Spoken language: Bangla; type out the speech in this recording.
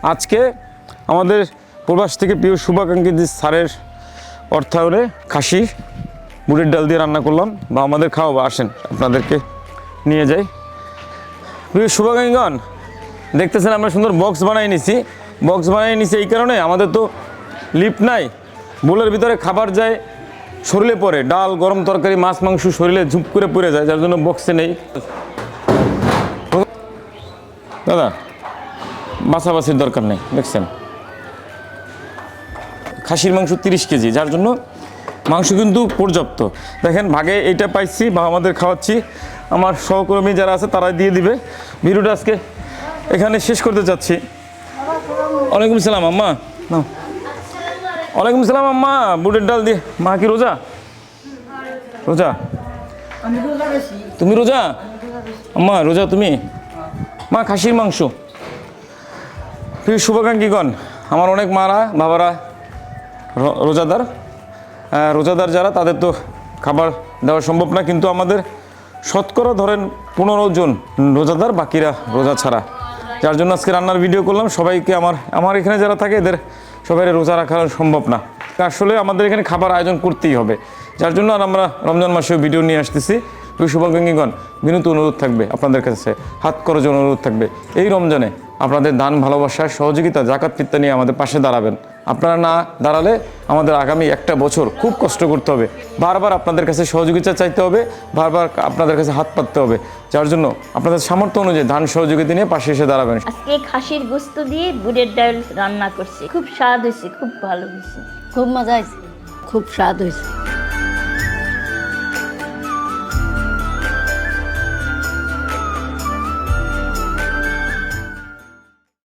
আজকে আমাদের প্রবাস থেকে প্রিয় শুভাকাঙ্ক্ষী স্যারের অর্থায়নে খাসি বুটের ডাল দিয়ে রান্না করলাম বা আমাদের খাওয়াবো। আসেন আপনাদেরকে নিয়ে যাই। প্রিয় শুভাকাঙ্ক্ষীগণ, দেখতেছেন আমরা সুন্দর বক্স বানিয়ে নিছি এই কারণে আমাদের তো লিফট নাই, বোলের ভিতরে খাবার যায়, শরীরে পড়ে, ডাল গরম তরকারি মাছ মাংস শরীরে ঝুপ করে পড়ে যায়, যার জন্য বক্সে নেই। দাদা বাছাবাছির দরকার নেই, দেখছেন খাসির মাংস 30 কেজি, যার জন্য মাংস কিন্তু পর্যাপ্ত। দেখেন ভাগে এইটা পাইছি বা আমাদের খাওয়াচ্ছি, আমার সহকর্মী যারা আছে তারা দিয়ে দিবে। ভিডিওটা আজকে এখানে শেষ করতে চাচ্ছি। ওয়ালাইকুম সালাম আম্মা। নাও। ওয়ালাইকুম সালাম আম্মা, বুটের ডাল দিয়ে। মা কি রোজা? রোজা? তুমি রোজা? আম্মা রোজা তুমি? মা খাসির মাংস। প্রিয় শুভাকাঙ্ক্ষীগণ, আমার অনেক মারা বাবারা রোজাদার যারা, তাদের তো খাবার দেওয়া সম্ভব না, কিন্তু আমাদের শতকরা ধরেন 15 জন রোজাদার, বাকিরা রোজা ছাড়া, যার জন্য আজকে রান্নার ভিডিও করলাম। সবাইকে আমার এখানে যারা থাকে এদের সবাই রোজা রাখা সম্ভব না, আসলে আমাদের এখানে খাবার আয়োজন করতেই হবে, যার জন্য আর আমরা রমজান মাসেও ভিডিও নিয়ে আসতেছি। শুভাকাঙ্ক্ষীগণ, বিনীত অনুরোধ থাকবে আপনাদের কাছে, হাত খরচ অনুরোধ থাকবে, এই রমজানে আপনাদের দান ভালোবাসা সহযোগিতা জাকাত ফিতরা নিয়ে আমাদের পাশে দাঁড়াবেন। আপনারা না দাঁড়ালে আমাদের আগামী একটা বছর খুব কষ্ট করতে হবে, বারবার আপনাদের কাছে সহযোগিতা চাইতে হবে, বারবার আপনাদের কাছে হাত পাততে হবে, যার জন্য আপনাদের সামর্থ্য অনুযায়ী দান সহযোগিতা নিয়ে পাশে এসে দাঁড়াবেন। আজকে খাসির গোস্ত দিয়ে বুটের ডাল রান্না করছি, খুব স্বাদ হয়েছে, খুব ভালো হয়েছে, খুব মজা হয়েছে, খুব স্বাদ হয়েছে।